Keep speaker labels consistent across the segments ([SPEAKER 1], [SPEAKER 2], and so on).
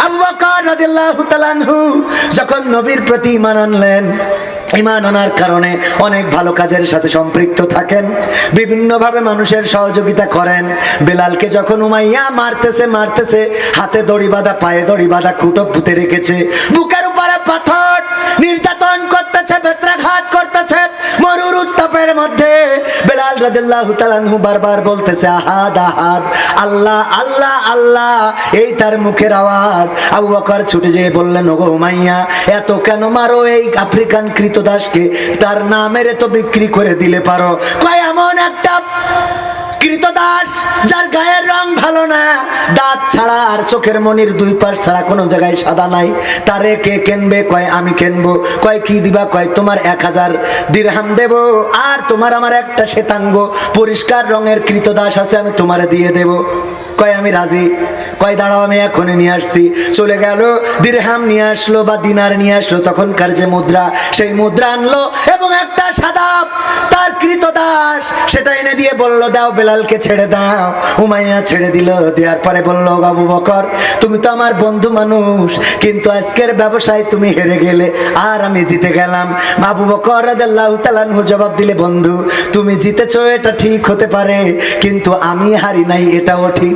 [SPEAKER 1] আবু বকর রাদিয়াল্লাহু তাআলা আনহু যখন নবীর প্রতি ঈমান আনলেন, ঈমান আনার কারণে অনেক ভালো কাজের সাথে সম্পৃক্ত থাকেন, বিভিন্নভাবে মানুষের সহযোগিতা করেন। বেলালকে যখন উমাইয়া মারতেছে, হাতে দড়ি বাঁধা, পায়ে দড়ি বাঁধা, খুঁটো পুঁতে রেখেছে, বুকের উপরে পাথর, নির্যাতন করতেছে, বেত্রাঘাত করতেছে, মরুর উত্তাপের মধ্যে বেলাল রাদিয়াল্লাহু তাআলা আনহু বারবার বলতেছে আহাদ আহাদ, আল্লাহ আল্লাহ আল্লাহ, এই তার মুখের আওয়াজ। আবু বকর ছুটে যেয়ে বললেন, ওগো উমাইয়া, এত কেন মারো এই আফ্রিকান কৃতদাসকে? তার নামের তো বিক্রি করে দিলে পারো। কয় এমন একটা কৃতদাস যার গায়ের রং ভালো না, দাঁত ছাড়া আর চোখের মনির দুই পাশ ছাড়া কোনো জায়গায় সাদা নাই, তারে কে কিনবে? কয় আমি কিনবো। কয় কি দিবা? কয় তোমার 1000 দিরহাম দেব, আর তোমার আমার একটা শ্বেতাঙ্গ পরিষ্কার রঙের কৃতদাস আছে, আমি তোমারে দিয়ে দেব। কয় আমি রাজি। কয় দাঁড়াও, আমি এখনই নিয়ে আসছি। চলে গেল, দিরহাম নিয়ে আসলো বা দিনার নিয়ে আসলো, তখনকার যে মুদ্রা, সেই মুদ্রা আনলো এবং একটা সাদা তার কৃতদাস সেটা এনে দিয়ে বলল, দাও বেলালকে ছেড়ে দাও। উমাইয়া ছেড়ে দিল। দেওয়ার পরে বলল, আবু বকর, তুমি তো আমার বন্ধু মানুষ, কিন্তু আজকের ব্যবসায় তুমি হেরে গেলে আর আমি জিতে গেলাম। আবু বকর রাদিয়াল্লাহু তাআলা আনহু জবাব দিলে, বন্ধু তুমি জিতেছো এটা ঠিক হতে পারে, কিন্তু আমি হারি নাই এটাও ঠিক।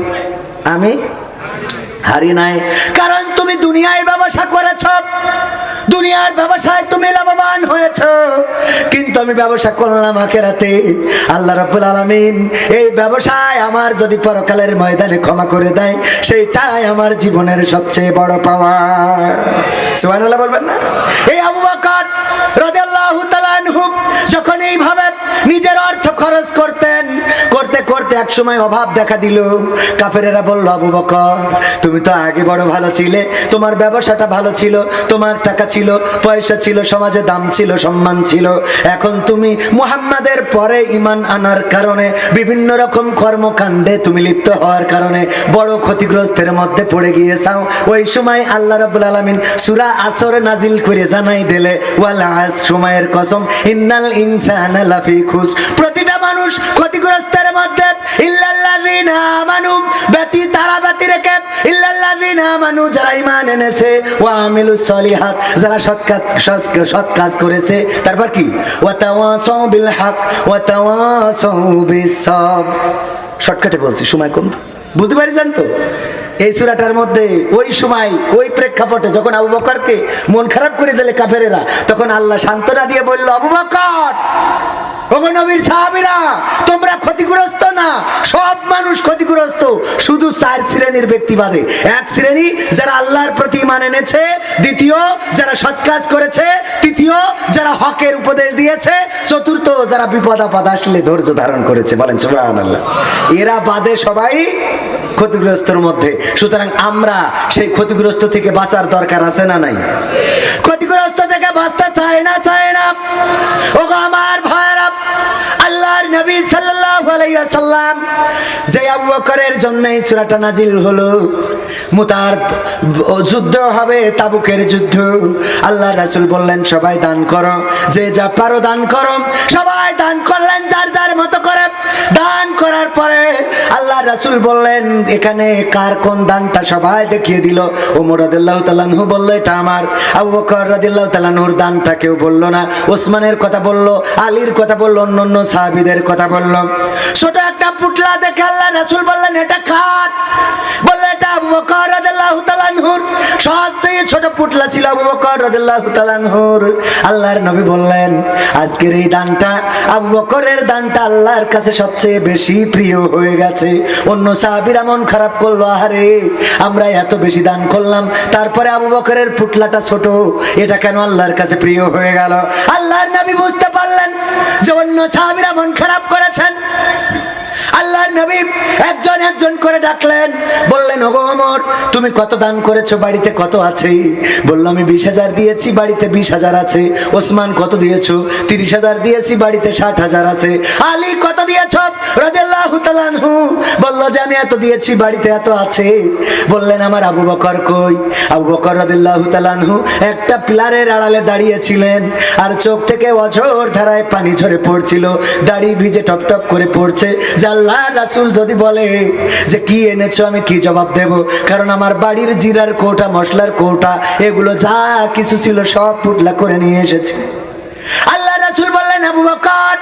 [SPEAKER 1] আমি হারি নাই, কারণ তুমি দুনিয়ায় ব্যবসা করেছ, দুনিয়ার ব্যবসায় তুমি লাভবান হয়েছ, কিন্তু আমি ব্যবসা করলাম আখিরাতে। আল্লাহ রাব্বুল আলামিন এই ব্যবসায় আমার যদি পরকালের ময়দানে ক্ষমা করে দেয়, সেইটাই আমার জীবনের সবচেয়ে বড় পাওয়া। সুবহানাল্লাহ বলবেন না? এই আবু বকর রাদিয়াল্লাহু তাআলা আনহু যখন এইভাবে নিজের অর্থ খরচ করতেন, করতে করতে এক সময় অভাব দেখা দিল। কাফেরেরা বলল, আবু বকর তুমি তো আগে বড় ভালো ছিলে, তোমার ব্যবসাটা ভালো ছিল, তোমার টাকা ছিল, পয়সা ছিল, সমাজে দাম ছিল, সম্মান ছিল, এখন তুমি মুহাম্মাদের পরে ঈমান আনার কারণে বিভিন্ন রকম কর্মকাণ্ডে তুমি লিপ্ত হওয়ার কারণে বড় ক্ষতিগ্রস্তের মধ্যে পড়ে গিয়েছাও। ওই সময় আল্লাহ রাব্বুল আলামিন সূরা আসর নাজিল করে জানাই দিলে, ওয়াল আসর, সময়ের কসম, ইন্নাল ইনসানা লাফি খুস, প্রতিটা মানুষ ক্ষতিগ্রস্তের মধ্যে, ইল্লাল্লাযিনা আমানু, তারা ব্যতি রেখে, ইল্লাল্লাযিনা আমানু, যারা ঈমান এনেছে, ওয়া আমিলুস সলিহাত, যারা সৎ কাজ করেছে। তারপর কি? ওয়া তাওয়াসাউ বিল হক ওয়া তাওয়াসাউ বিস সাবর। শর্টকাটে বলছি, সময় কম তো, বুঝতে পারছেন তো? এই সূরাটার মধ্যে ওই সময় ওই প্রেক্ষাপটে যখন আবু বকরকে মন খারাপ করে দিলে কাফেরেরা, তখন আল্লাহ সান্ত্বনা দিয়ে বলল, আবু বকর, ওগো নবীর সাহাবীরা, তোমরা ক্ষতিগ্রস্ত না, সব মানুষ ক্ষতিগ্রস্ত, শুধু 4 শ্রেণীর ব্যক্তি বাদে। এক শ্রেণী যারা আল্লাহর প্রতি ঈমান এনেছে, দ্বিতীয় যারা সৎ কাজ করেছে, তৃতীয় যারা হকের উপদেশ দিয়েছে, চতুর্থ যারা বিপদ আপদ আসলে ধৈর্য ধারণ করেছে। বলেন সুবহানাল্লাহ। এরা বাদে সবাই ক্ষতিগ্রস্তর মধ্যে। সুতরাং আমরা সেই ক্ষতিগ্রস্ত থেকে বাঁচার দরকার আছে না নাই? ক্ষতিগ্রস্ত থেকে বাঁচতে চায় না? ওগো আমার ভাইরা, আল্লাহর নবী সাল্লাল্লাহু আলাইহি ওয়াসাল্লাম যে আবু বকরের জন্য এই সূরাটা নাজিল হলো, মুতার যুদ্ধ হবে, তাবুকের যুদ্ধ। আল্লাহ রাসূল বললেন, সবাই দান করো, যে যা পারো দান করো। সবাই দান করলেন যার যার মতো করে। দান করার পরে আল্লাহ রাসূল বললেন, এখানে কার কোন দানটা সবাই দেখিয়ে দিল। ওমর রাদিয়াল্লাহু তাআলা আনহু বলল, এটা আমার। আবু বকর রাদিয়াল্লাহু তাআলা আনহুর দানটা কেউ বলল না। ওসমানের কথা বলল, আলীর কথা বলল, অন্যান্য সাহাবীদের কথা বলল। ছোট একটা পুটলা দেখে আল্লাহ রাসূল বললেন, এটা কার? বলল, এটা আবু বকর রাদিয়াল্লাহু তাআলা আনহুর। সবচেয়ে ছোট পুটলা ছিল আবু বকর রাদিয়াল্লাহু তাআলা আনহুর। আল্লাহর নবী বললেন, আজকের এই দানটা, আবু বকরের দানটা আল্লাহর কাছে সবচেয়ে বেশি প্রিয় হয়ে গেছে। অন্য সাহাবীরা মন খারাপ করলো, আরে আমরা এত বেশি দান করলাম, তারপরে আবু বকরের পুটলাটা ছোট, এটা কেন আল্লাহর কাছে প্রিয় হয়ে গেল? আল্লাহর নবী বুঝতে পারলেন যে অন্য সাহাবীরা মন খারাপ করেছেন। আল্লাহর নবী একজন একজন করে ডাকলেন, বললেন, ওগো ওমর, তুমি কত দান করেছো, বাড়িতে কত আছে? বলল, আমি 20,000 দিয়েছি, বাড়িতে 20,000 আছে। ওসমান কত দিয়েছো? 30,000 দিয়েছি, বাড়িতে 60,000 আছে। আলী কত দিয়েছো রাদিয়াল্লাহু তাআলা আনহু? বলল যে আমি এত দিয়েছি, বাড়িতে এত আছে। বললেন, আমার আবু বকর কই? আবু বকর রাদিয়াল্লাহু তাআলা আনহু একটা পিলারের আড়ালে দাঁড়িয়েছিলেন, আর চোখ থেকে অঝোর ধারায় পানি ঝরে পড়ছিল, দাড়ি ভিজে টপ টপ করে পড়ছে। আল্লাহ রাসূল যদি বলে যে কি এনেছো, আমি কি জবাব দেব? কারণ আমার বাড়ির জিরার কৌটা, মশলার কৌটা, এগুলো যা কিছু ছিল সব পুটলা করে নিয়ে এসেছে। আল্লাহ রাসূল বললেন, আবু বকর